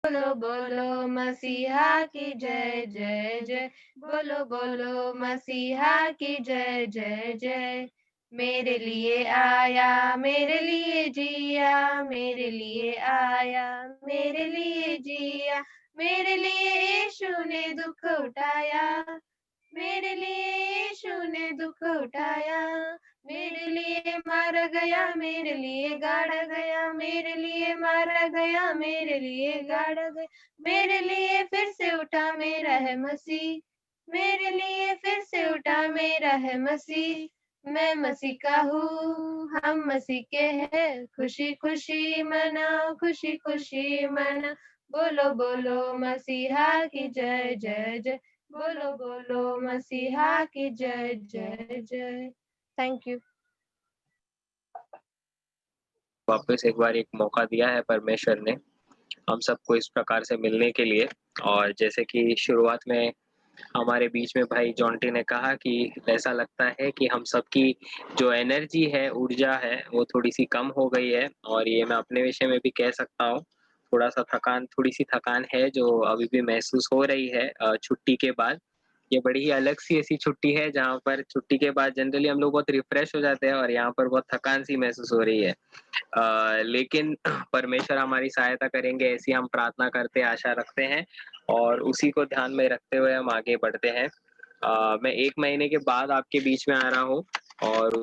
बोलो बोलो मसीहा की जय जय जय, बोलो बोलो मसीहा की जय जय जय। मेरे लिए आया, मेरे लिए जिया, मेरे लिए आया, मेरे लिए जिया, मेरे लिए यीशु ने दुख उठाया, मेरे लिए यीशु ने दुख उठाया, मेरे लिए मारा गया, मेरे लिए गाड़ा गया, मेरे लिए मारा गया, मेरे लिए गाड़ा गया, मेरे लिए फिर से उठा मेरा है मसीह, मेरे लिए फिर से उठा मेरा है मसीह। मैं मसीह का हूँ, हम मसीह के हैं, खुशी खुशी मनाओ, खुशी खुशी मनाओ, बोलो बोलो मसीहा की जय जय जय, बोलो बोलो मसीहा की जय जय जय। Thank you. वापस एक बार एक मौका दिया है परमेश्वर ने हम सबको इस प्रकार से मिलने के लिए। और जैसे कि शुरुआत में हमारे बीच में भाई जॉन्टी ने कहा कि ऐसा लगता है कि हम सबकी जो एनर्जी है, ऊर्जा है, वो थोड़ी-सी कम हो गई है। और ये मैं अपने विषय में भी कह सकता हूँ। थोड़ी-सी थकान है जो अभी भी महसूस हो रही है छुट्टी के बाद। ये बड़ी ही अलग-सी ऐसी छुट्टी है जहाँ पर छुट्टी के बाद जनरली हम लोग बहुत रिफ्रेश हो जाते हैं और यहाँ पर बहुत थकान-सी महसूस हो रही है। लेकिन परमेश्वर हमारी सहायता करेंगे ऐसी हम प्रार्थना करते आशा रखते हैं और उसी को ध्यान में रखते हुए हम आगे बढ़ते हैं। मैं 1 महीने के बाद आपके बीच में आ रहा हूँ और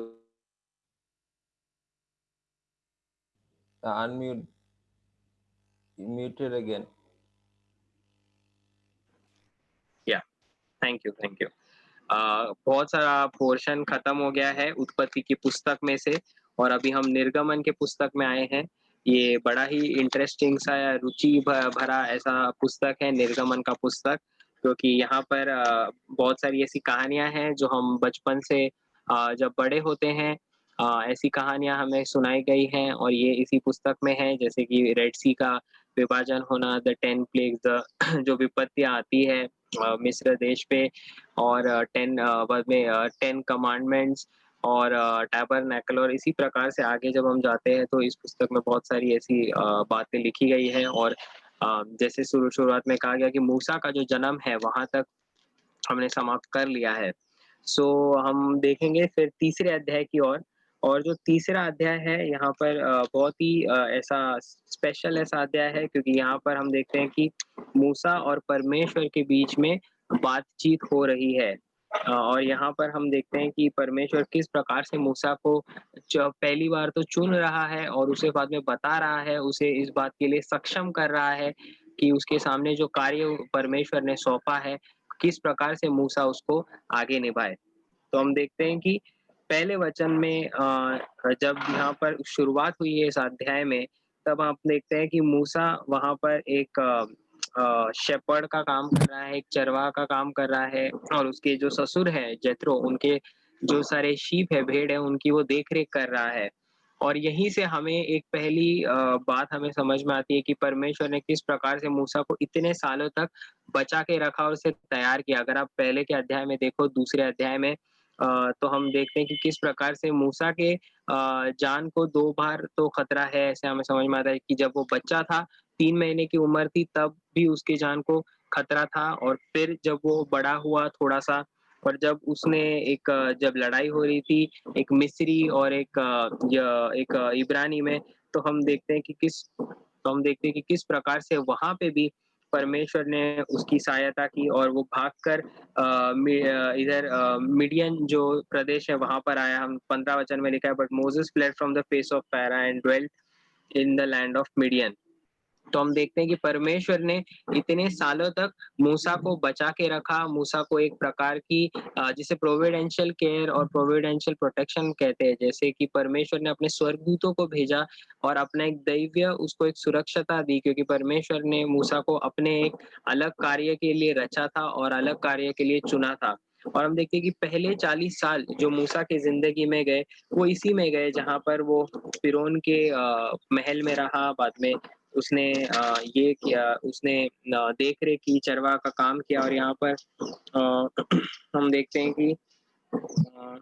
Unmute, muted again. या थैंक यू। बहुत सारा पोर्शन खत्म हो गया है उत्पत्ति की पुस्तक में से और अभी हम निर्गमन के पुस्तक में आए हैं। ये बड़ा ही इंटरेस्टिंग सा रुचि भरा ऐसा पुस्तक है निर्गमन का पुस्तक, क्योंकि यहाँ पर बहुत सारी ऐसी कहानियाँ हैं जो हम बचपन से जब बड़े होते हैं ऐसी कहानियाँ हमें सुनाई गई हैं और ये इसी पुस्तक में है। जैसे कि रेड सी का विभाजन होना, द 10 प्लेग्स, द जो विपत्तियाँ आती है मिस्र देश पे और 10 कमांडमेंट्स और टैबरनैकल और इसी प्रकार से आगे जब हम जाते हैं तो इस पुस्तक में बहुत सारी ऐसी बातें लिखी गई हैं। और जैसे शुरुआत में कहा गया कि मूसा का जो जन्म है वहाँ तक हमने समाप्त कर लिया है। सो हम देखेंगे फिर तीसरे अध्याय की ओर। और जो तीसरा अध्याय है यहाँ पर बहुत ही ऐसा स्पेशल ऐसा अध्याय है, क्योंकि यहाँ पर हम देखते हैं कि मूसा और परमेश्वर के बीच में बातचीत हो रही है। और यहाँ पर हम देखते हैं कि परमेश्वर किस प्रकार से मूसा को पहली बार तो चुन रहा है और उसे बाद में बता रहा है, उसे इस बात के लिए सक्षम कर रहा है कि उसके सामने जो कार्य परमेश्वर ने सौंपा है किस प्रकार से मूसा उसको आगे निभाए। तो हम देखते हैं कि पहले वचन में जब यहाँ पर शुरुआत हुई है इस अध्याय में, तब आप देखते हैं कि मूसा वहाँ पर एक शेपर्ड का काम कर रहा है, एक चरवाहा का काम कर रहा है और उसके जो ससुर हैं जेथरो, उनके जो सारे शीप है, भेड़ है, उनकी वो देख-रेख कर रहा है। और यहीं से हमें एक पहली बात हमें समझ में आती है कि परमेश्वर ने किस प्रकार से मूसा को इतने सालों तक बचा के रखा और उसे तैयार किया। अगर आप पहले के अध्याय में देखो, दूसरे अध्याय में तो हम देखते हैं कि किस प्रकार से मूसा के जान को 2 बार तो खतरा है, ऐसे हमें समझ में आता है कि जब वो बच्चा था, 3 महीने की उम्र थी, तब भी उसकी जान को खतरा था। और फिर जब वो बड़ा हुआ थोड़ा-सा और जब उसने जब लड़ाई हो रही थी, एक मिस्री और एक इब्रानी में, तो हम देखते हैं कि किस प्रकार से वहाँ पे भी परमेश्वर ने उसकी सहायता की और वो भागकर इधर मिडियन जो प्रदेश है वहाँ पर आया। हम 15 वचन में लिखा है, but Moses fled from the face of para and dwelt in the land of median. तो हम देखते हैं कि परमेश्वर ने इतने सालों तक मूसा को बचा के रखा, मूसा को एक प्रकार की जिसे प्रोविडेंशियल केयर और प्रोविडेंशियल प्रोटेक्शन कहते हैं। जैसे कि परमेश्वर ने अपने स्वर्गदूतों को भेजा और अपना एक दैवीय उसको एक सुरक्षता दी, क्योंकि परमेश्वर ने मूसा को अपने एक अलग कार्य के लिए रचा था और अलग कार्य के लिए चुना था। और हम देखते हैं कि पहले 40 साल जो मूसा की ज़िंदगी में गए, वो इसी में गए जहाँ पर वो फ़िरौन के महल में रहा। बाद में उसने ये किया, उसने देख-रेख की, चरवाह का काम किया। और यहाँ पर हम देखते हैं कि अ,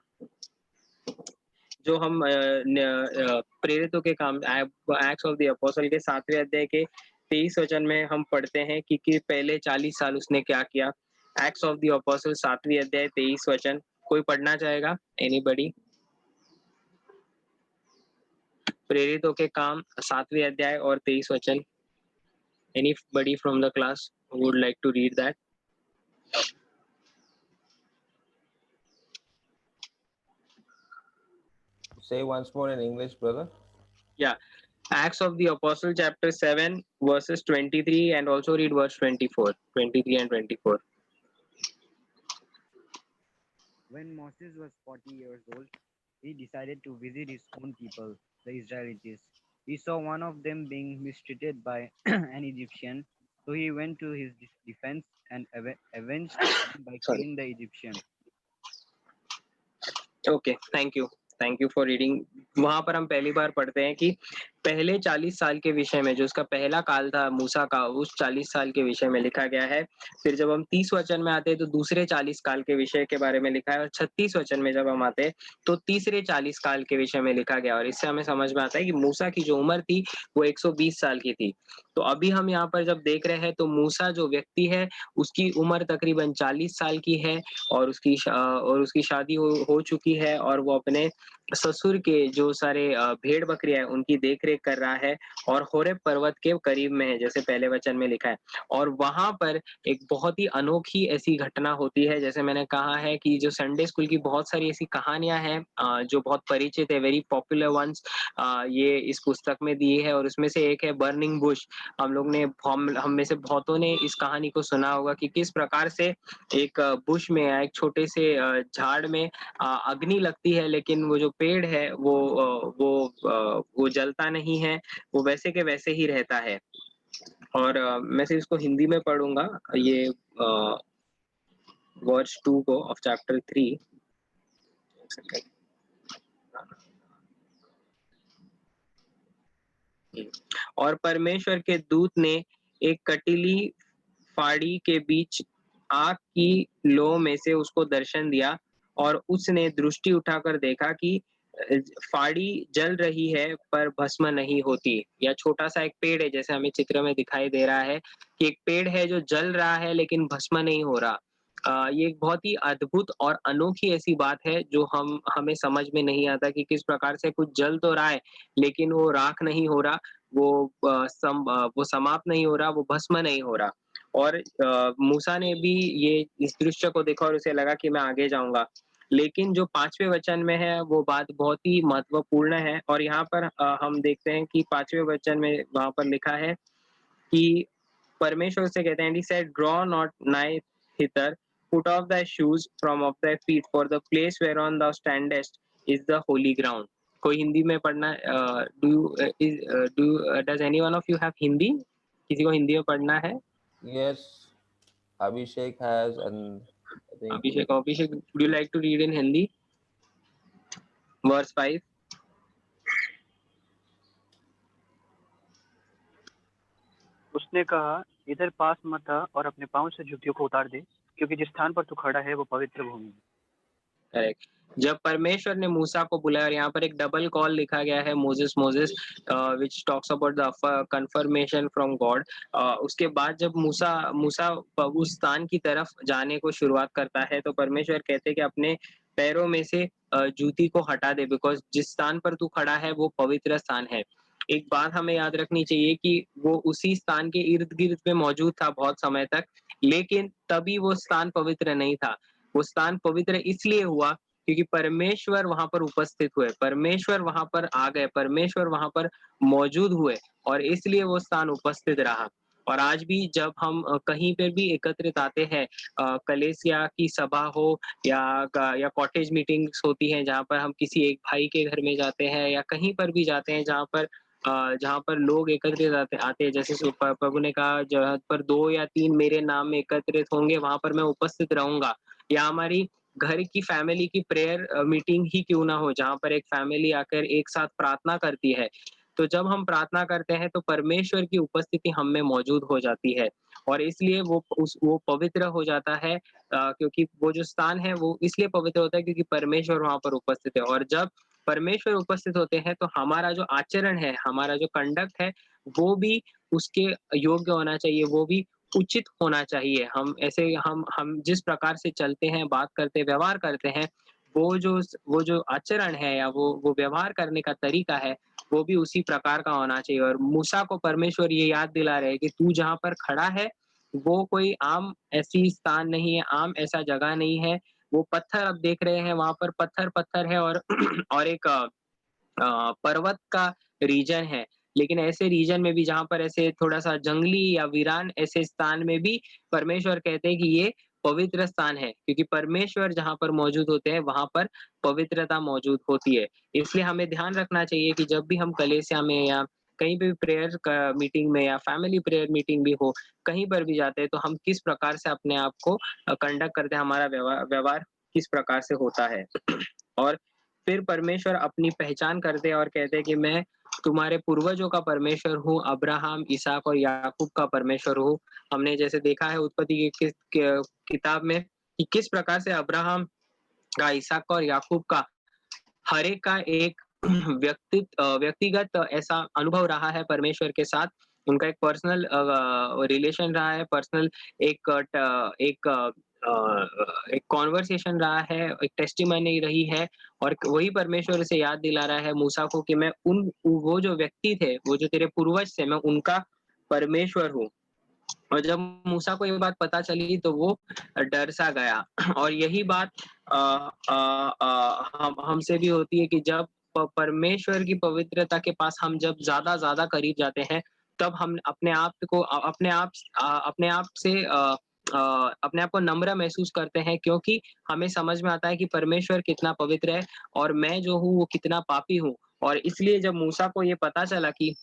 जो हम प्रेरितों के काम एक्ट्स ऑफ द अपोस्टल के 7वें अध्याय के 23 वचन में हम पढ़ते हैं कि पहले 40 साल उसने क्या किया। एक्ट्स ऑफ द अपोस्टल 7वीं अध्याय 23 वचन। कोई पढ़ना चाहेगा? एनीबॉडी? प्रेरितों के काम 7वीं अध्याय और 23 वचन। Anybody from the class who would like to read that? Say once more in English, brother. Yeah. Acts of the Apostle chapter 7 verses 23 and also read verse 24. 23 and 24. When Moses was 40 years old, he decided to visit his own people, the Israelites. He saw one of them being mistreated by an Egyptian, so he went to his defense and avenged him by Sorry. killing the Egyptian. Okay, thank you. Thank you for reading. वहां पर हम पहली बार पढ़ते हैं कि पहले 40 साल के विषय में, जो उसका पहला काल था मूसा का, उस 40 साल के विषय में लिखा गया है। फिर जब हम 30 वचन में आते हैं तो दूसरे 40 काल के विषय के बारे में लिखा है, और 36 वचन में जब हम आते हैं तो तीसरे 40 काल के विषय में लिखा गया। और इससे हमें समझ में आता है कि मूसा की जो उम्र थी वो 120 साल की थी। तो अभी हम यहाँ पर जब देख रहे हैं तो मूसा जो व्यक्ति है उसकी उम्र तकरीबन 40 साल की है, और उसकी शादी हो चुकी है, और वो अपने ससुर के जो सारे भेड़ बकरियां हैं उनकी देखरेख कर रहा है, और होरेब पर्वत के करीब में है, जैसे पहले वचन में लिखा है। और वहां पर एक बहुत ही अनोखी ऐसी घटना होती है। जैसे मैंने कहा है कि जो संडे स्कूल की बहुत सारी ऐसी कहानियां हैं जो बहुत परिचित है, वेरी पॉपुलर वंस, ये इस पुस्तक में दी है। और उसमें से एक है बर्निंग बुश। हम में से बहुतों ने इस कहानी को सुना होगा कि किस प्रकार से एक बुश में, एक छोटे से झाड़ में अग्नि लगती है, लेकिन वो जो पेड़ है वो जलता नहीं है, वो वैसे के वैसे ही रहता है। और मैं सिर्फ इसको हिंदी में पढ़ूंगा, ये वर्स 2 को ऑफ चैप्टर 3। और परमेश्वर के दूत ने एक कटीली फाड़ी के बीच आग की लौ में से उसको दर्शन दिया, और उसने दृष्टि उठाकर देखा कि फाड़ी जल रही है पर भस्म नहीं होती। या छोटा सा एक पेड़ है, जैसे हमें चित्र में दिखाई दे रहा है कि एक पेड़ है जो जल रहा है लेकिन भस्म नहीं हो रहा। ये एक बहुत ही अद्भुत और अनोखी ऐसी बात है जो हमें समझ में नहीं आता कि किस प्रकार से कुछ जल तो रहा है लेकिन वो राख नहीं हो रहा, वो समाप्त नहीं हो रहा, वो भस्म नहीं हो रहा। और मूसा ने भी ये इस दृश्य को देखा और उसे लगा कि मैं आगे जाऊंगा। लेकिन जो 5वें वचन में है वो बात बहुत ही महत्वपूर्ण है, और यहाँ पर हम देखते हैं कि 5वें वचन में वहां पर लिखा है कि परमेश्वर से कहते हैं, he said, draw not nigh hither, put off thy shoes from off thy feet, for the place whereon thou standest is the holy ground. कोई हिंदी में पढ़ना? Does any one of you have Hindi? किसी को हिंदी में पढ़ना है? Yes, Abhishek has, and I think Abhishek, would you like to read in Hindi? Verse 5. उसने कहा, इधर पास मत आ और अपने पांव से जूतियों को उतार दे, क्योंकि जिस स्थान पर तू खड़ा है वो पवित्र भूमि है। करेक्ट। जब परमेश्वर ने मूसा को बुलाया, और यहाँ पर एक डबल कॉल लिखा गया है, Moses which talks about the confirmation from God. उसके बाद जब मूसा उस स्थान की तरफ जाने को शुरुआत करता है तो परमेश्वर कहते हैं कि अपने पैरों में से जूती को हटा दे, बिकॉज जिस स्थान पर तू खड़ा है वो पवित्र स्थान है। एक बात हमें याद रखनी चाहिए कि वो उसी स्थान के इर्द गिर्द में मौजूद था बहुत समय तक, लेकिन तभी वो स्थान पवित्र नहीं था। वो स्थान पवित्र इसलिए हुआ क्योंकि परमेश्वर वहां पर उपस्थित हुए, परमेश्वर वहां पर आ गए, परमेश्वर वहां पर मौजूद हुए, और इसलिए वो स्थान उपस्थित रहा। और आज भी जब हम कहीं पर भी एकत्रित आते हैं, कलेसिया की सभा हो या कॉटेज मीटिंग्स होती हैं जहाँ पर हम किसी एक भाई के घर में जाते हैं, या कहीं पर भी जाते हैं जहाँ पर लोग एकत्रित आते हैं, जैसे प्रभु ने कहा, जहाँ पर 2 या 3 मेरे नाम में एकत्रित होंगे वहां पर मैं उपस्थित रहूंगा। या हमारी घर की फैमिली की प्रेयर मीटिंग ही क्यों ना हो, जहाँ पर एक फैमिली आकर एक साथ प्रार्थना करती है, तो जब हम प्रार्थना करते हैं तो परमेश्वर की उपस्थिति हम में मौजूद हो जाती है, और इसलिए वो पवित्र हो जाता है। क्योंकि वो जो स्थान है वो इसलिए पवित्र होता है क्योंकि परमेश्वर वहां पर उपस्थित है। और जब परमेश्वर उपस्थित होते हैं तो हमारा जो आचरण है, हमारा जो कंडक्ट है, वो भी उसके योग्य होना चाहिए, वो भी उचित होना चाहिए। हम जिस प्रकार से चलते हैं, बात करते हैं, व्यवहार करते हैं, वो जो आचरण है या वो व्यवहार करने का तरीका है, वो भी उसी प्रकार का होना चाहिए। और मूसा को परमेश्वर ये याद दिला रहे हैं कि तू जहाँ पर खड़ा है, वो कोई आम ऐसी स्थान नहीं है, आम ऐसा जगह नहीं है। वो पत्थर अब देख रहे हैं, वहाँ पर पत्थर-पत्थर है और और एक पर्वत का रीजन है। लेकिन ऐसे रीजन में भी जहाँ पर ऐसे थोड़ा-सा जंगली या वीरान ऐसे स्थान में भी परमेश्वर कहते हैं कि ये पवित्र स्थान है, क्योंकि परमेश्वर जहाँ पर मौजूद होते हैं, वहाँ पर पवित्रता मौजूद होती है। इसलिए हमें ध्यान रखना चाहिए कि जब भी हम कलीसिया में या कहीं पे भी प्रेयर क मीटिंग में या फैमिली प्रेयर मीटिंग भी हो, कहीं पर भी जाते हैं, तो हम किस प्रकार से अपने आप को कंडक्ट करते हैं, हमारा व्यवहार किस प्रकार से होता है। और फिर परमेश्वर अपनी पहचान करते हैं और कहते हैं कि मैं तुम्हारे पूर्वजों का परमेश्वर हूँ, अब्राहम, इसहाक और याकूब का परमेश्वर हूँ। हमने जैसे देखा है उत्पत्ति की किताब में कि किस प्रकार से अब्राहम का, इसहाक का और याकूब का हर एक का एक व्यक्तिगत ऐसा अनुभव रहा है परमेश्वर के साथ। उनका एक पर्सनल रिलेशन रहा है, पर्सनल एक एक कन्वर्सेशन रहा है, एक टेस्टिमनी रही है और वही परमेश्वर से याद दिला रहा है मूसा को कि मैं वो जो व्यक्ति थे, वो जो तेरे पूर्वज थे, मैं उनका परमेश्वर हूँ। और जब मूसा को ये बात पता चली तो वो डर सा गया और यही बात हम हमसे भी होती है कि जब परमेश्वर की पवित्रता के पास हम जब ज़्यादा करीब जाते हैं, तब हम अपने आप को अपने आप से अपने आप को नम्र महसूस करते हैं, क्योंकि हमें समझ में आता है कि परमेश्वर कितना पवित्र है और मैं जो हूँ वो कितना पापी हूँ। और इसलिए जब मूसा को ये पता चला कि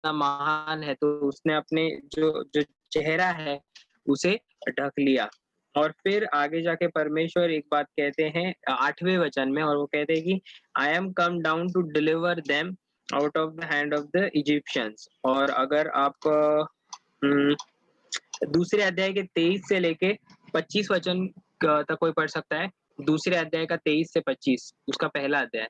महान है, तो उसने अपने जो जो चेहरा है उसे ढक लिया। और फिर आगे जाके परमेश्वर एक बात कहते हैं 8वें वचन में, और वो कहते हैं कि I am come down to deliver them out of the hand of the Egyptians. और अगर आप दूसरे अध्याय के 23 से लेके 25 वचन तक कोई पढ़ सकता है। दूसरे अध्याय का 23 से 25, उसका पहला अध्याय।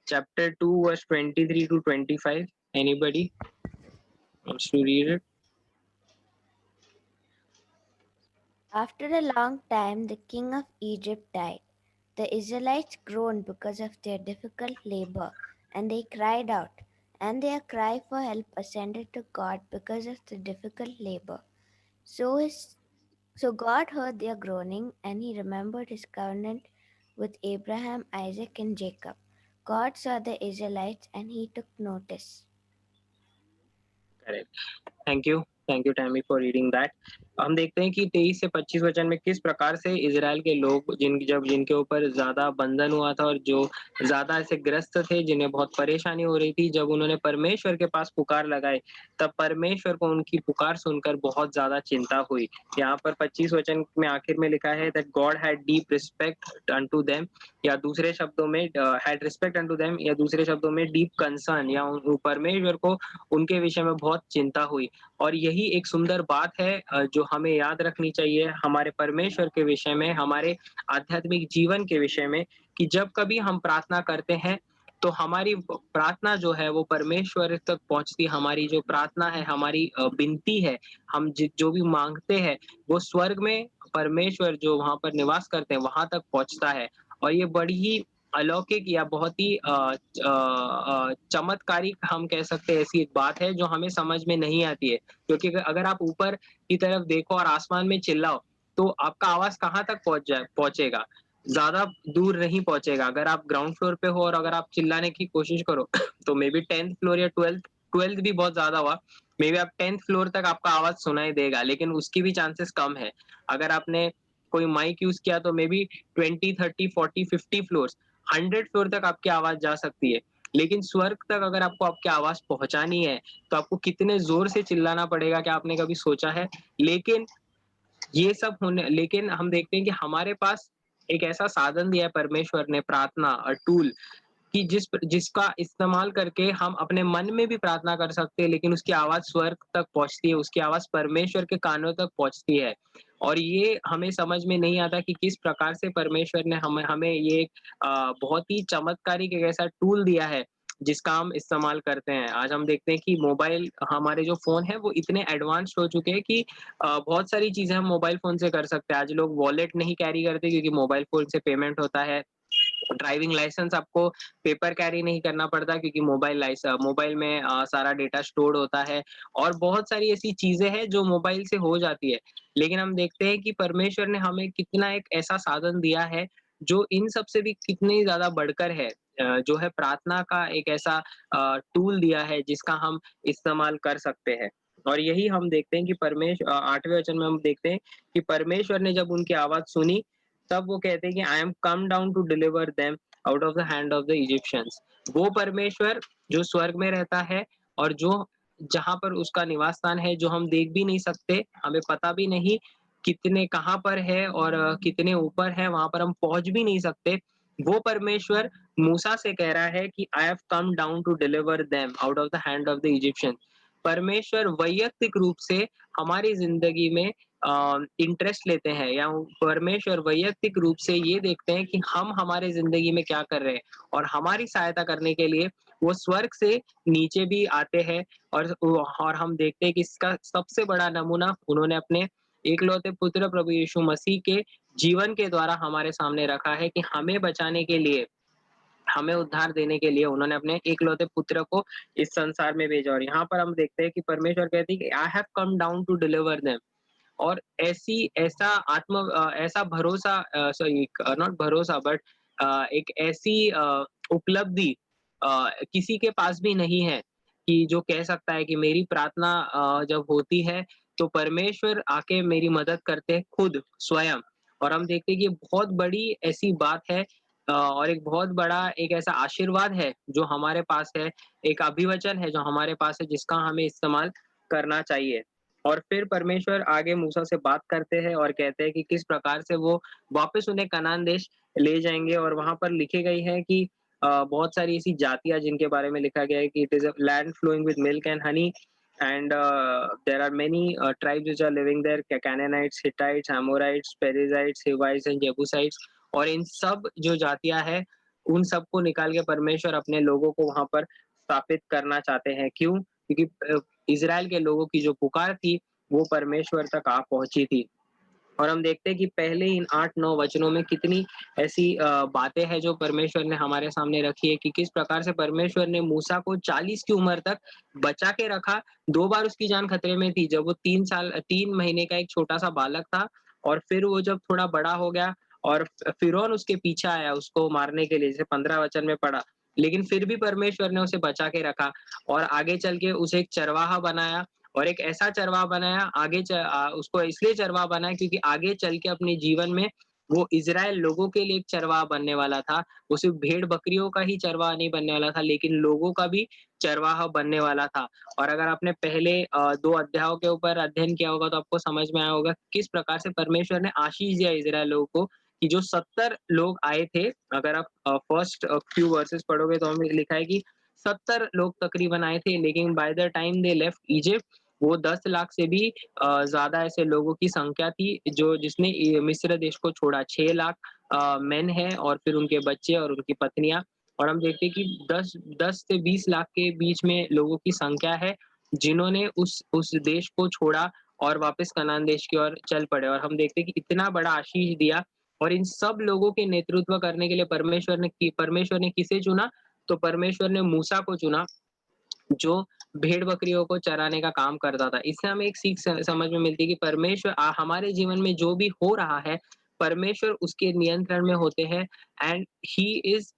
Chapter 2, verse 23 to 25. Anybody wants to read it? After a long time, the king of Egypt died. The Israelites groaned because of their difficult labor, and they cried out, and their cry for help ascended to God because of the difficult labor. So God heard their groaning, and he remembered his covenant with Abraham, Isaac, and Jacob. God saw the Israelites, and he took notice. Correct. Thank you, Tammy, for reading that. हम देखते हैं कि 23 से 25 वचन में किस प्रकार से इजराइल के लोग जिनके ऊपर ज्यादा बंधन हुआ था और जो ज्यादा ऐसे ग्रस्त थे, जिन्हें बहुत परेशानी हो रही थी, जब उन्होंने परमेश्वर के पास पुकार लगाई, तब परमेश्वर को उनकी पुकार सुनकर बहुत ज्यादा चिंता हुई। यहाँ पर 25 वचन में आखिर में लिखा है that God had deep respect unto them, या दूसरे शब्दों में हैड रिस्पेक्ट अनटू देम, या दूसरे शब्दों में डीप कंसर्न, या परमेश्वर को उनके विषय में बहुत चिंता हुई। और यही एक सुंदर बात है जो हमें याद रखनी चाहिए हमारे परमेश्वर के विषय में, हमारे आध्यात्मिक जीवन के विषय में, कि जब कभी हम प्रार्थना करते हैं तो हमारी प्रार्थना जो है वो परमेश्वर तक पहुंचती। हमारी जो प्रार्थना है, हमारी विनती है, हम जो भी मांगते हैं, वो स्वर्ग में परमेश्वर जो वहां पर निवास करते हैं वहां तक पहुंचता है। और ये बड़ी ही अलौकिक या बहुत ही चमत्कारिक हम कह सकते हैं ऐसी एक बात है जो हमें समझ में नहीं आती है, क्योंकि अगर आप ऊपर की तरफ देखो और आसमान में चिल्लाओ तो आपका आवाज कहाँ तक पहुंचेगा, ज्यादा दूर नहीं पहुंचेगा। अगर आप ग्राउंड फ्लोर पे हो और अगर आप चिल्लाने की कोशिश करो तो मे बी 10th फ्लोर या 12th भी बहुत ज्यादा हुआ, मे बी आप 10th फ्लोर तक आपका आवाज सुनाई देगा, लेकिन उसकी भी चांसेस कम है। अगर आपने कोई माइक यूज किया तो मे बी 20, 30, 40, 50 फ्लोर, 100 फ्लोर तक आपकी आवाज जा सकती है। लेकिन स्वर्ग तक अगर आपको आपकी आवाज पहुंचानी है तो आपको कितने जोर से चिल्लाना पड़ेगा, क्या आपने कभी सोचा है? लेकिन लेकिन हम देखते हैं कि हमारे पास एक ऐसा साधन दिया है परमेश्वर ने, प्रार्थना, टूल, कि जिसका इस्तेमाल करके हम अपने मन में भी प्रार्थना कर सकते हैं, लेकिन उसकी आवाज़ स्वर्ग तक पहुँचती है, उसकी आवाज़ परमेश्वर के कानों तक पहुँचती है। और ये हमें समझ में नहीं आता कि किस प्रकार से परमेश्वर ने हमें ये बहुत ही चमत्कारिक एक ऐसा टूल दिया है, जिसका हम इस्तेमाल करते हैं। आज हम देखते हैं कि मोबाइल हमारे जो फ़ोन हैं, वो इतने एडवांस्ड हो चुके हैं कि बहुत सारी चीज़ें हम मोबाइल फ़ोन से कर सकते हैं। आज लोग वॉलेट नहीं कैरी करते क्योंकि मोबाइल फ़ोन से पेमेंट होता है। ड्राइविंग लाइसेंस आपको पेपर कैरी नहीं करना पड़ता क्योंकि मोबाइल में सारा डेटा स्टोर्ड होता है, और बहुत सारी ऐसी चीज़ें हैं जो मोबाइल से हो जाती है। लेकिन हम देखते हैं कि परमेश्वर ने हमें कितना एक ऐसा साधन दिया है, जो इन सब से भी कितनी ज़्यादा बढ़कर है। जो है प्रार्थना का एक ऐसा टूल दिया है जिसका हम इस्तेमाल कर सकते हैं। और यही हम देखते हैं कि 8वें वचन में हम देखते हैं कि परमेश्वर ने जब उनकी आवाज़ सुनी, तब वो कहते हैं कि I am come down to deliver them out of the hand of the Egyptians. वो परमेश्वर जो स्वर्ग में रहता है, और जो जहाँ पर उसका निवास स्थान है, जो हम देख भी नहीं सकते, हमें पता भी नहीं कितने कहाँ पर है, और कितने ऊपर है, वहां पर हम पहुंच भी नहीं सकते। वो परमेश्वर मूसा से कह रहा है कि I have come down to deliver them out of the hand of the Egyptian. परमेश्वर वैयक्तिक रूप से हमारी जिंदगी में इंटरेस्ट लेते हैं, या परमेश्वर वैयक्तिक रूप से ये देखते हैं कि हम हमारे ज़िंदगी में क्या कर रहे हैं, और हमारी सहायता करने के लिए वो स्वर्ग से नीचे भी आते हैं। और हम देखते हैं कि इसका सबसे बड़ा नमूना उन्होंने अपने इकलौते पुत्र प्रभु यीशु मसीह के जीवन के द्वारा हमारे सामने रखा है, कि हमें बचाने के लिए, हमें उद्धार देने के लिए उन्होंने अपने इकलौते पुत्र को इस संसार में भेजा। और यहाँ पर हम देखते हैं कि परमेश्वर कहते हैं कि I have come down to deliver them. और ऐसा भरोसा, सॉरी नॉट भरोसा, बट एक ऐसी उपलब्धि किसी के पास भी नहीं है, कि जो कह सकता है कि मेरी प्रार्थना जब होती है, तो परमेश्वर आके मेरी मदद करते हैं खुद स्वयं। और हम देखते हैं कि ये बहुत बड़ी ऐसी बात है, और एक बहुत बड़ा एक ऐसा आशीर्वाद है जो हमारे पास है, एक अभिवचन है जो हमारे पास है, जिसका हमें इस्तेमाल करना चाहिए। और फिर परमेश्वर आगे मूसा से बात करते हैं और कहते हैं कि किस प्रकार से वो वापस उन्हें कनान देश ले जाएँगे। और वहाँ पर लिखी गई है कि बहुत सारी ऐसी जातियाँ जिनके बारे में लिखा गया है कि it is a land flowing with milk and honey, and there are many tribes which are living there, Canaanites, Hittites, Amorites, Perizzites, हिविtes एंड जेबूसाइट्स। और इन सब जो जातियाँ हैं, उन सबको निकाल के परमेश्वर अपने लोगों को वहाँ पर स्थापित करना चाहते हैं। क्यों? क्योंकि इज़राइल के लोगों की जो पुकार थी, वो परमेश्वर तक आ पहुँची थी। और हम देखते हैं कि पहले इन 8-9 वचनों में कितनी ऐसी बातें हैं जो परमेश्वर ने हमारे सामने रखी है, कि किस प्रकार से परमेश्वर ने मूसा को 40 की उम्र तक बचा के रखा। 2 बार उसकी जान खतरे में थी, जब वो 3 महीने का एक छोटा-सा बालक था, और फिर वो जब थोड़ा बड़ा हो गया, और फ़िरौन उसके पीछे आया उसको मारने के लिए, जैसे 15 वचन में पढ़ा। लेकिन फिर भी परमेश्वर ने उसे बचा के रखा, और आगे चल के उसे एक चरवाहा बनाया, और एक ऐसा चरवाहा बनाया, उसको इसलिए चरवाहा बनाया क्योंकि आगे चल के अपने जीवन में वो इज़राइल लोगों के लिए एक चरवाहा बनने वाला था। वो सिर्फ़ भेड़-बकरियों का ही चरवाहा नहीं बनने वाला था, लेकिन लोगों का भी चरवाहा बनने वाला था। और अगर आपने पहले 2 अध्यायों के ऊपर अध्ययन किया होगा, तो आपको समझ में आया होगा किस प्रकार से परमेश्वर ने आशीष दिया इज़राइल लोगों को, कि जो 70 लोग आए थे। अगर आप फर्स्ट फ्यू वर्सेस पढ़ोगे, तो हमें लिखा है कि 70 लोग तकरीबन आए थे, लेकिन by the time they left Egypt, वो 10 लाख से भी ज़्यादा ऐसे लोगों की संख्या थी जो जिसने मिस्र देश को छोड़ा। 6 लाख मेन हैं, और फिर उनके बच्चे और उनकी पत्नियाँ। और हम देखते हैं कि 10 से 20 लाख के बीच में लोगों की संख्या है, जिन्होंने उस देश को छोड़ा और वापस कनान देश की ओर चल पड़े। और हम देखते हैं कि इतना बड़ा आशीष दिया, और इन सब लोगों के नेतृत्व करने के लिए परमेश्वर ने किसे चुना? तो परमेश्वर ने मूसा को चुना, जो भेड़-बकरियों को चराने का काम करता था। इससे हमें एक सीख समझ में मिलती है कि परमेश्वर हमारे जीवन में जो भी हो रहा है, परमेश्वर उसके नियंत्रण में होते हैं, एंड ही इज़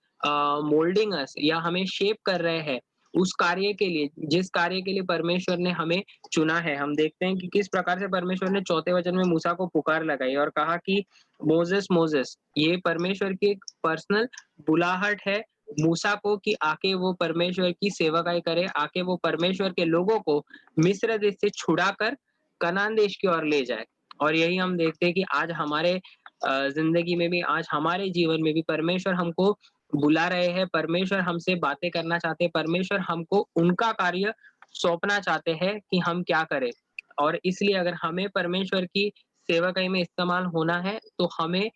मोल्डिंग अस, या हमें शेप कर रहे हैं उस कार्य के लिए, जिस कार्य के लिए परमेश्वर ने हमें चुना है। हम देखते हैं कि किस प्रकार से परमेश्वर ने 4 वचन में मूसा को पुकार लगाई और कहा कि मोसेस, मोसेस। ये परमेश्वर की एक पर्सनल बुलाहट है मूसा को, कि आके वो परमेश्वर की सेवकाई करे, आके वो परमेश्वर के लोगों को मिस्र देश से छुड़ाकर कनान देश की ओर ले जाए। और यही हम देखते हैं कि आज हमारे ज़िंदगी में भी, आज हमारे जीवन में भी परमेश्वर हमको बुला रहे हैं, परमेश्वर हमसे बातें करना चाहते हैं, परमेश्वर हमको उनका कार्य सौंपना चाहते हैं कि हम क्या करें। और इसलिए अगर हमें परमेश्वर की सेवकाई में इस्तेमाल होना है, तो हमें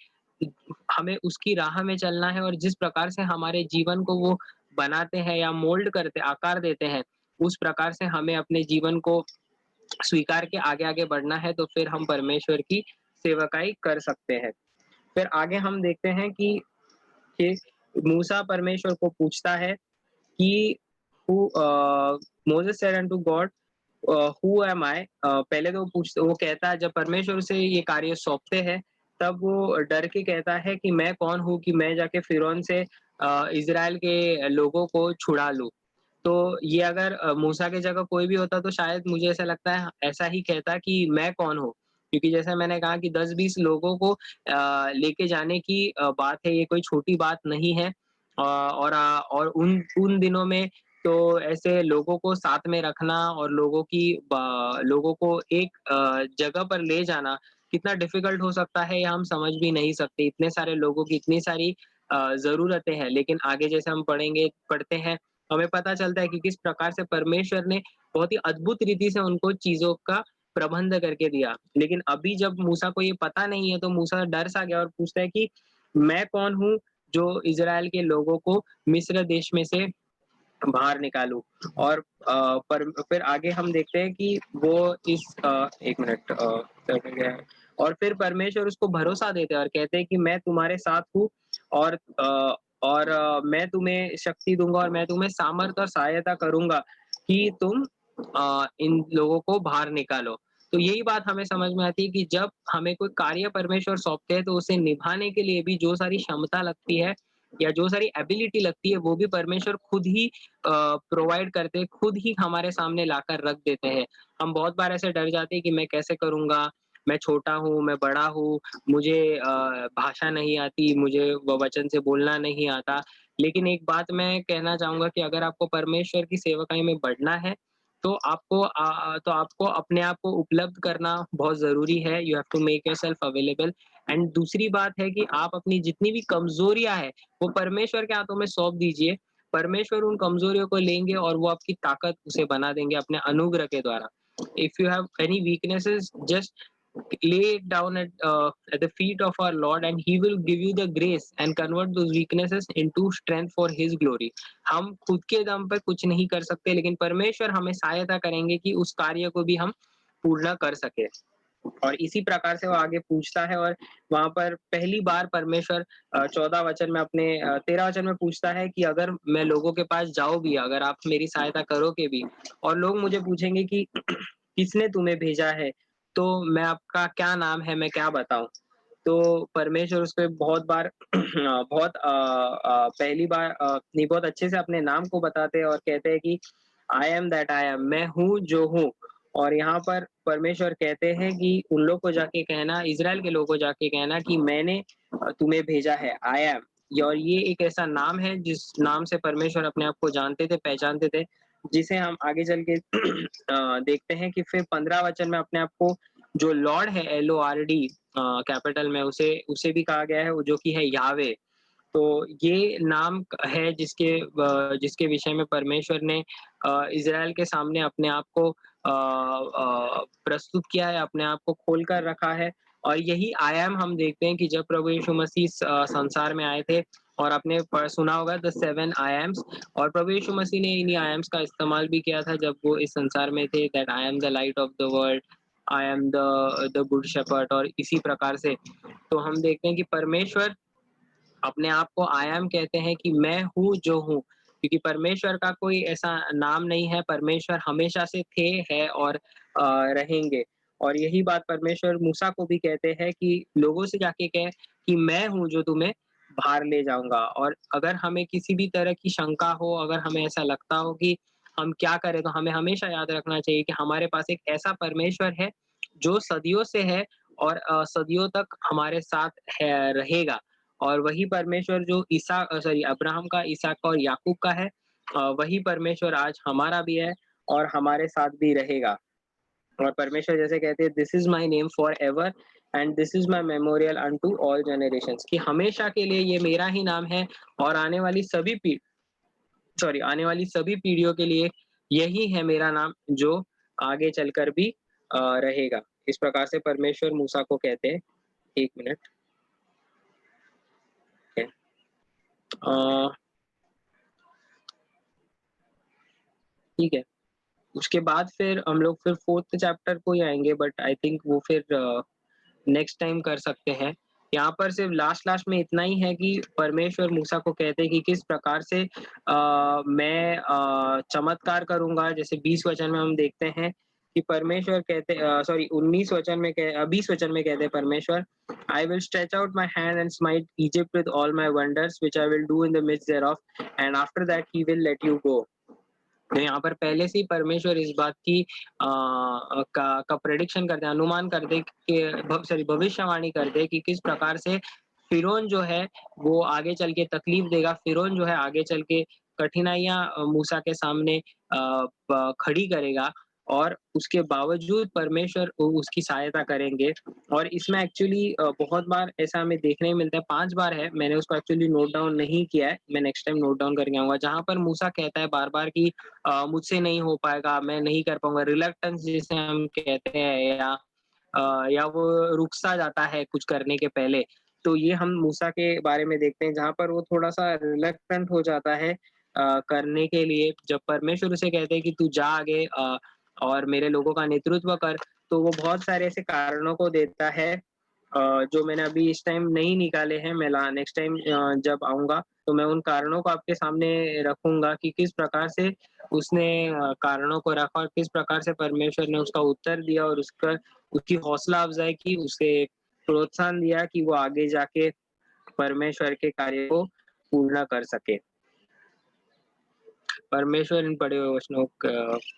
हमें उसकी राह में चलना है, और जिस प्रकार से हमारे जीवन को वो बनाते हैं या मोल्ड करते, आकार देते हैं, उस प्रकार से हमें अपने जीवन को स्वीकार के आगे-आगे बढ़ना है, तो फिर हम परमेश्वर की सेवकाई कर सकते हैं। फिर आगे हम देखते हैं कि मूसा परमेश्वर को पूछता है कि Moses said unto God, who am I? पहले तो वो कहता है, जब परमेश्वर उसे ये कार्य सौंपते हैं, तब वो डर के कहता है कि मैं कौन हूँ कि मैं जाके फिरौन से इज़राइल के लोगों को छुड़ा लूँ। तो ये अगर मूसा की जगह कोई भी होता, तो शायद मुझे ऐसा लगता है ऐसा ही कहता कि मैं कौन हूँ? क्योंकि जैसा मैंने कहा कि 10-20 लोगों को लेके जाने की बात है, ये कोई छोटी बात नहीं है। और उन उन दिनों में तो ऐसे लोगों को साथ में रखना और लोगों को एक जगह पर ले जाना कितना डिफ़िकल्ट हो सकता है, ये हम समझ भी नहीं सकते। इतने सारे लोगों की इतनी सारी ज़रूरतें हैं, लेकिन आगे जैसे हम पढ़ते हैं, हमें पता चलता है कि किस प्रकार से परमेश्वर ने बहुत ही अद्भुत रीति से उनको चीज़ों का प्रबंध करके दिया। लेकिन अभी जब मूसा को ये पता नहीं है, तो मूसा डर सा गया और पूछता है कि मैं कौन हूँ जो इज़राइल के लोगों को मिस्र देश में से बाहर निकालूँ? और पर फिर आगे हम देखते हैं कि वो एक मिनट, करने गया है। और फिर परमेश्वर उसको भरोसा देते हैं और कहते हैं कि मैं तुम्हारे साथ हूँ, और मैं तुम्हें शक्ति दूँगा और मैं तुम्हें सामर्थ और सहायता करूँगा कि तुम इन लोगों को बाहर निकालो। तो यही बात हमें समझ में आती है कि जब हमें कोई कार्य परमेश्वर सौंपते हैं, तो उसे निभाने के लिए भी जो सारी क्षमता लगती है या जो सारी एबिलिटी लगती है, वो भी परमेश्वर खुद ही प्रोवाइड करते हैं, खुद ही हमारे सामने लाकर रख देते हैं। हम बहुत बार ऐसे डर जाते हैं कि मैं कैसे करूँगा? मैं छोटा हूँ, मैं बड़ा हूँ, मुझे भाषा नहीं आती, मुझे वचन से बोलना नहीं आता। लेकिन एक बात मैं कहना चाहूँगा कि अगर आपको परमेश्वर की सेवकाई में बढ़ना है, तो आपको अपने आप को उपलब्ध करना बहुत ज़रूरी है। You have to make yourself available. And दूसरी बात है कि आप अपनी जितनी भी कमज़ोरियाँ हैं, वो परमेश्वर के हाथों में सौंप दीजिए। परमेश्वर उन कमज़ोरियों को लेंगे और वो आपकी ताकत उसे बना देंगे अपने अनुग्रह के द्वारा। If you have any weaknesses, just lay it down at the feet of our Lord, and He will give you the grace and convert those weaknesses into strength for His glory. हम खुद के दम पर कुछ नहीं कर सकते, लेकिन परमेश्वर हमें सहायता करेंगे कि उस कार्य को भी हम पूर्ण कर सके। और इसी प्रकार से वो आगे पूछता है, और वहाँ पर पहली बार परमेश्वर 14 वचन में 13 वचन में पूछता है कि अगर मैं लोगों के पास जाऊँ भी, अगर आप मेरी सहायता करोगे भी, और लोग मुझे पूछेंगे कि किसने तुम्हें भेजा है? तो मैं आपका क्या नाम है, मैं क्या बताऊँ? तो परमेश्वर उसको बहुत बार पहली बार नहीं, बहुत अच्छे से अपने नाम को बताते हैं और कहते हैं कि I M that I M, मैं हूँ जो हूँ। और यहाँ पर परमेश्वर कहते हैं कि उन लोग को जाके कहना, इज़राइल के लोगों को जाके कहना कि मैंने तुम्हें भेजा है, आई एम। और ये एक ऐसा नाम है जिस नाम से परमेश्वर अपने आप को जानते थे, पहचानते थे, जिसे हम आगे चल के देखते हैं कि फिर 15 वचन में अपने आप को जो लॉर्ड है, LORD कैपिटल में, उसे उसे भी कहा गया है, वो जो कि है यावे। तो ये नाम है जिसके विषय में परमेश्वर ने इज़राइल के सामने अपने आप को प्रस्तुत किया है, अपने आप को खोल कर रखा है। और यही आई एम हम देखते हैं कि जब प्रभु यीशु मसीह संसार में आए थे, और आपने सुना होगा द 7 आई एम्स, और प्रभु यीशु मसीह ने इन्हीं आई एम्स का इस्तेमाल भी किया था जब वो इस संसार में थे, that I am the light of the world, I am the good shepherd, और इसी प्रकार से। तो हम देखते हैं कि परमेश्वर अपने आप को आई एम कहते हैं कि मैं हूँ जो हूँ, क्योंकि परमेश्वर का कोई ऐसा नाम नहीं है, परमेश्वर हमेशा से थे, है और रहेंगे। और यही बात परमेश्वर मूसा को भी कहते हैं कि लोगों से जाके कह कि मैं हूँ जो तुम्हें बाहर ले जाऊँगा। और अगर हमें किसी भी तरह की शंका हो, अगर हमें ऐसा लगता हो कि हम क्या करें, तो हमें हमेशा याद रखना चाहिए कि हमारे पास एक ऐसा परमेश्वर है, जो सदियों से है और सदियों तक हमारे साथ है रहेगा। और वही परमेश्वर जो अब्राहम का, इसहाक का और याकूब का है, वही परमेश्वर आज हमारा भी है और हमारे साथ भी रहेगा। और परमेश्वर जैसे कहते हैं this is my name for ever and this is my memorial unto all generations, कि हमेशा के लिए ये मेरा ही नाम है और आने वाली सभी पीढ़ियों के लिए यही है मेरा नाम, जो आगे चलकर भी रहेगा। इस प्रकार से परमेश्वर मूसा को कहते हैं। एक मिनट, ठीक है। उसके बाद फिर हम लोग फिर 4th चैप्टर को ही आएंगे, बट आई थिंक वो फिर नेक्स्ट टाइम कर सकते हैं। यहाँ पर सिर्फ लास्ट में इतना ही है कि परमेश्वर मूसा को कहते हैं कि किस प्रकार से मैं चमत्कार करूंगा। जैसे 20 वचन में हम देखते हैं कि परमेश्वर कहते 19 वचन में 20 वचन में कहते हैं परमेश्वर, I will stretch out my hand and smite Egypt with all my wonders which I will do in the midst thereof and after that he will let you go. तो यहाँ पर पहले से ही परमेश्वर इस बात की का प्रेडिक्शन करते हैं, अनुमान करते कि भविष्यवाणी करते कि किस प्रकार से फिरौन जो है वो आगे चल के तकलीफ देगा, फिरौन जो है आगे चल के कठिनाइयां मूसा के सामने खड़ी करेगा, और उसके बावजूद परमेश्वर उसकी सहायता करेंगे। और इसमें एक्चुअली बहुत बार ऐसा हमें देखने को मिलता है, 5 बार है, मैंने उसको एक्चुअली नोट डाउन नहीं किया है, मैं नेक्स्ट टाइम नोट डाउन करके आऊंगा, जहां पर मूसा कहता है बार बार कि मुझसे नहीं हो पाएगा, मैं नहीं कर पाऊंगा, रिलक्टेंस जिसे हम कहते हैं, या वो रुक सा जाता है कुछ करने के पहले। तो ये हम मूसा के बारे में देखते हैं जहां पर वो थोड़ा सा रिलक्टेंट हो जाता है करने के लिए। जब परमेश्वर उसे कहते हैं कि तू जा आगे और मेरे लोगों का नेतृत्व कर, तो वो बहुत सारे ऐसे कारणों को देता है जो मैंने अभी इस टाइम नहीं निकाले हैं। मैं नेक्स्ट टाइम जब आऊंगा तो मैं उन कारणों को आपके सामने रखूंगा कि किस प्रकार से उसने कारणों को रखा और किस प्रकार से परमेश्वर ने उसका उत्तर दिया और उसकी हौसला अफजाई की, उसे प्रोत्साहन दिया कि वो आगे जाके परमेश्वर के कार्य को पूर्ण कर सके। परमेश्वर इन पढ़े हुए वचनों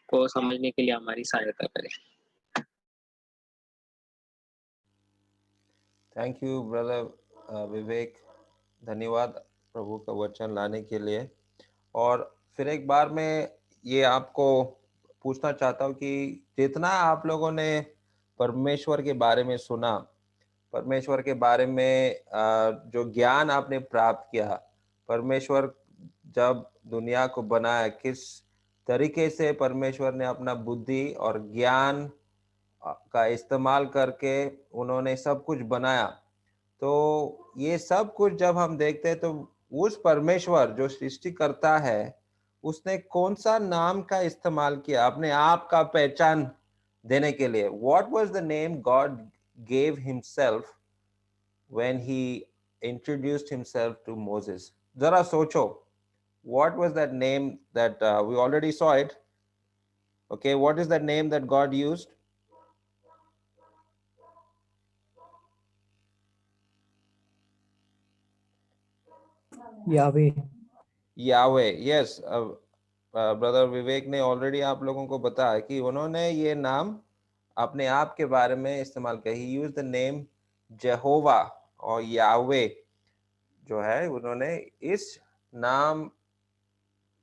को समझने के लिए हमारी सहायता करे। थैंक यू ब्रदर विवेक, धन्यवाद प्रभु का वचन लाने के लिए। और फिर एक बार मैं ये आपको पूछना चाहता हूँ कि जितना आप लोगों ने परमेश्वर के बारे में सुना, परमेश्वर के बारे में जो ज्ञान आपने प्राप्त किया, परमेश्वर जब दुनिया को बनाया किस तरीके से परमेश्वर ने अपना बुद्धि और ज्ञान का इस्तेमाल करके उन्होंने सब कुछ बनाया, तो ये सब कुछ जब हम देखते हैं तो उस परमेश्वर जो सृष्टि करता है उसने कौन सा नाम का इस्तेमाल किया अपने आप का पहचान देने के लिए? What was the name God gave himself when he introduced himself to Moses? जरा सोचो, what was that name that we already saw it? Okay, what is that name that God used? Yahweh. Yahweh, yes. Brother Vivek ने already आप लोगों को बताया कि उन्होंने ये नाम अपने आप के बारे में इस्तेमाल किया। ही यूज्ड द नेम जेहोवा और यावे जो है, उन्होंने इस नाम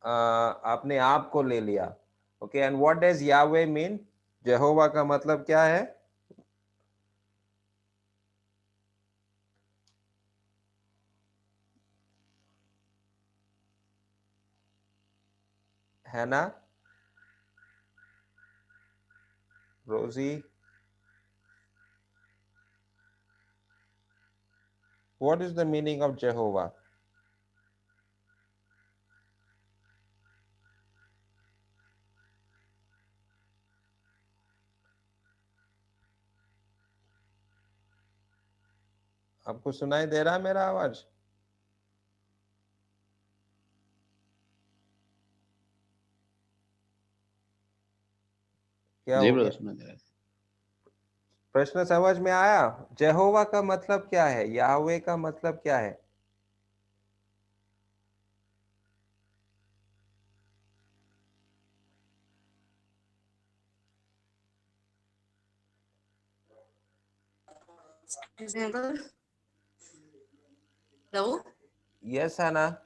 अपने आप को ले लिया। ओके, एंड व्हाट डज यावे मीन? जेहोवा का मतलब क्या है? है ना रोजी? What is the meaning of Jehovah? आपको सुनाई दे रहा है मेरा आवाज? क्या हो गया? प्रश्न समझ में आया? जेहोवा का मतलब क्या है? याहवे का मतलब क्या है? Hello? Yes, Hannah.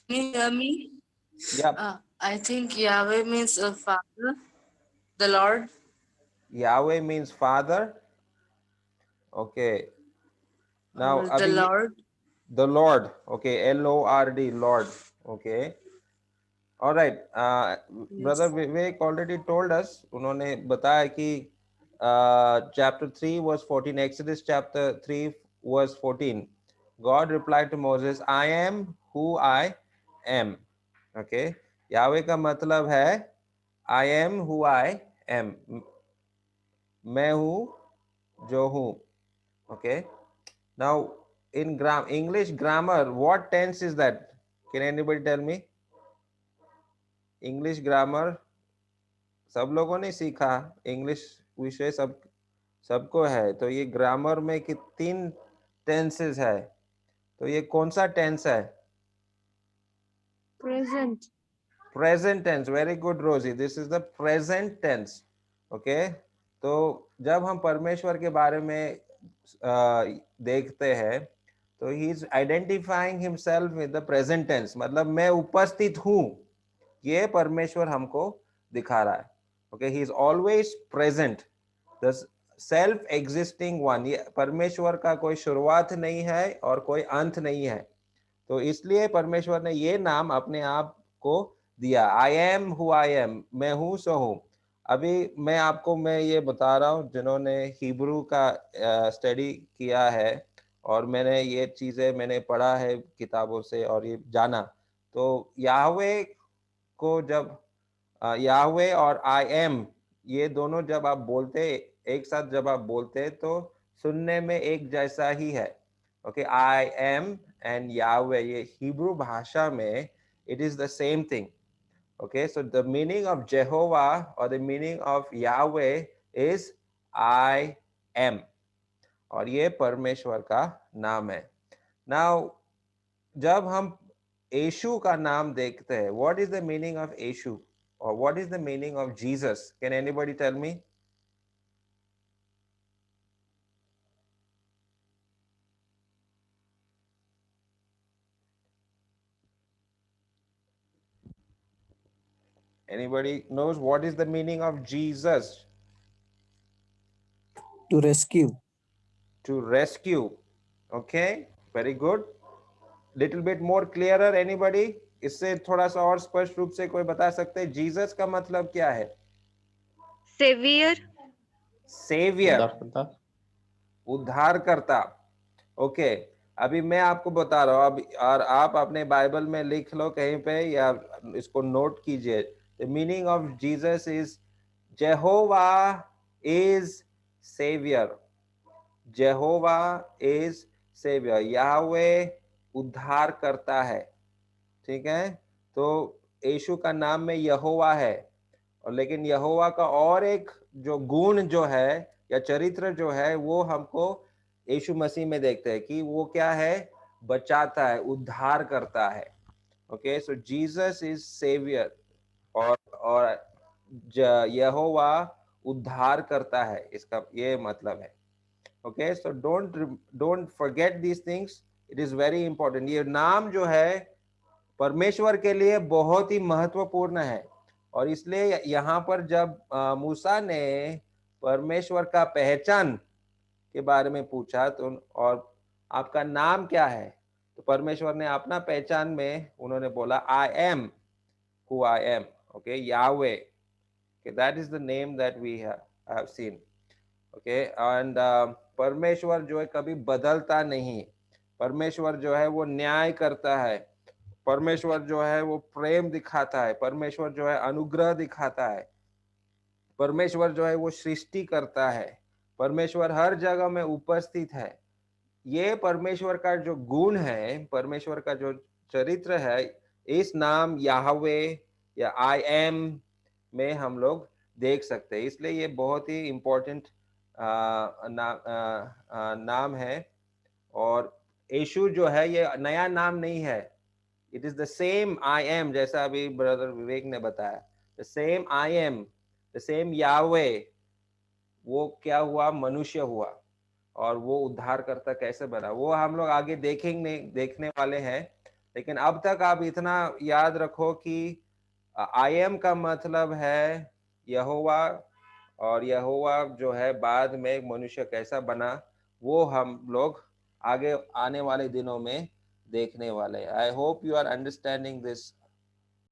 Can you hear me? Yep. I think Yahweh means Father, the Lord. Yahweh means Father. Okay. Now, The Lord. the Lord. Okay. Lord. Lord. Okay. All right. Brother Yes. Vivek already told us. उन्होंने बताया कि chapter 3 verse 14, Exodus chapter 3 verse 14. God replied to Moses, I am who I am. Okay. Yahweh का मतलब है I am who I am. मैं हूँ जो हूँ. Okay. Now, in English grammar, what tense is that? Can anybody tell me? English grammar सब लोगों ने सीखा. इंग्लिश विषय सबको है. तो ये ग्रामर में कि 3 टेंसेस है. तो ये कौन सा टेंस है? Present. Present tense. Very good, Rosie. This is the present tense. Okay. तो जब हम परमेश्वर के बारे में देखते हैं तो he is identifying himself with the present tense. मतलब मैं उपस्थित हूँ, ये परमेश्वर हमको दिखा रहा है. Okay, he is always present. The self existing one. ये परमेश्वर का कोई शुरुआत नहीं है और कोई अंत नहीं है. तो इसलिए परमेश्वर ने ये नाम अपने आप को दिया. I am who I am. मैं हूँ सो हूँ. अभी मैं ये बता रहा हूँ जिन्होंने हिब्रू का स्टडी किया है और मैंने ये चीजें मैंने पढ़ा है किताबों से और ये जाना. तो याहवे को जब याहवे और आई एम ये दोनों जब आप बोलते एक साथ जब आप बोलते तो सुनने में एक जैसा ही है. Okay. I am and Yahweh ये हिब्रू भाषा में it is the same thing. Okay, so the meaning of Jehovah or the meaning of Yahweh is I am. और ये परमेश्वर का नाम है. Now, जब हम यीशु का नाम देखते हैं, what is the meaning of Yeshu or what is the meaning of Jesus? Can anybody tell me? Anybody knows what is the meaning of Jesus? To rescue. To rescue. Okay, very good. Little bit more clearer. Anybody? इससे थोड़ा सा और स्पष्ट रूप से कोई बता सकते हैं जीसस का मतलब क्या है? Savior. सेवियर. उद्धारकर्ता. ओके. अभी मैं आपको बता रहा हूँ. अब और आप अपने बाइबल में लिख लो कहीं पे या इसको नोट कीजिए. The meaning of Jesus is Jehovah is saviour. Jehovah is saviour. Yahweh उद्धार करता है. ठीक है. तो यीशु का नाम में यहोवा है और लेकिन यहोवा का और एक जो गुण जो है या चरित्र जो है वो हमको यीशु मसीह में देखते हैं कि वो क्या है? बचाता है, उद्धार करता है. Okay. So Jesus is saviour और यहोवा उद्धार करता है. इसका ये मतलब है. Okay. So don't forget these things. It is very important. ये नाम जो है परमेश्वर के लिए बहुत ही महत्वपूर्ण है और इसलिए यहाँ पर जब मूसा ने परमेश्वर का पहचान के बारे में पूछा तो और आपका नाम क्या है तो परमेश्वर ने अपना पहचान में उन्होंने बोला I am who I am. Okay, Yahweh. Okay, that is the name that we have seen. Okay, and परमेश्वर जो है कभी बदलता नहीं. परमेश्वर जो है वो न्याय करता है. परमेश्वर जो है वो प्रेम दिखाता है. परमेश्वर जो है अनुग्रह दिखाता है. परमेश्वर जो है वो सृष्टि करता है. परमेश्वर हर जगह में उपस्थित है. ये परमेश्वर का जो गुण है, परमेश्वर का जो चरित्र है, इस नाम याहवे या आई एम में हम लोग देख सकते हैं. इसलिए ये बहुत ही इम्पोर्टेंट नाम है. और यीशु जो है ये नया नाम नहीं है. It is the same I am. जैसा अभी ब्रदर विवेक ने बताया, the same I am, the same Yahweh वो क्या हुआ? मनुष्य हुआ और वो उद्धार करता कैसे बना वो हम लोग आगे देखने वाले हैं. लेकिन अब तक आप इतना याद रखो कि आई एम का मतलब है यहोवा और यहोवा जो है बाद में मनुष्य कैसा बना वो हम लोग आगे आने वाले दिनों में देखने वाले। I hope you are understanding this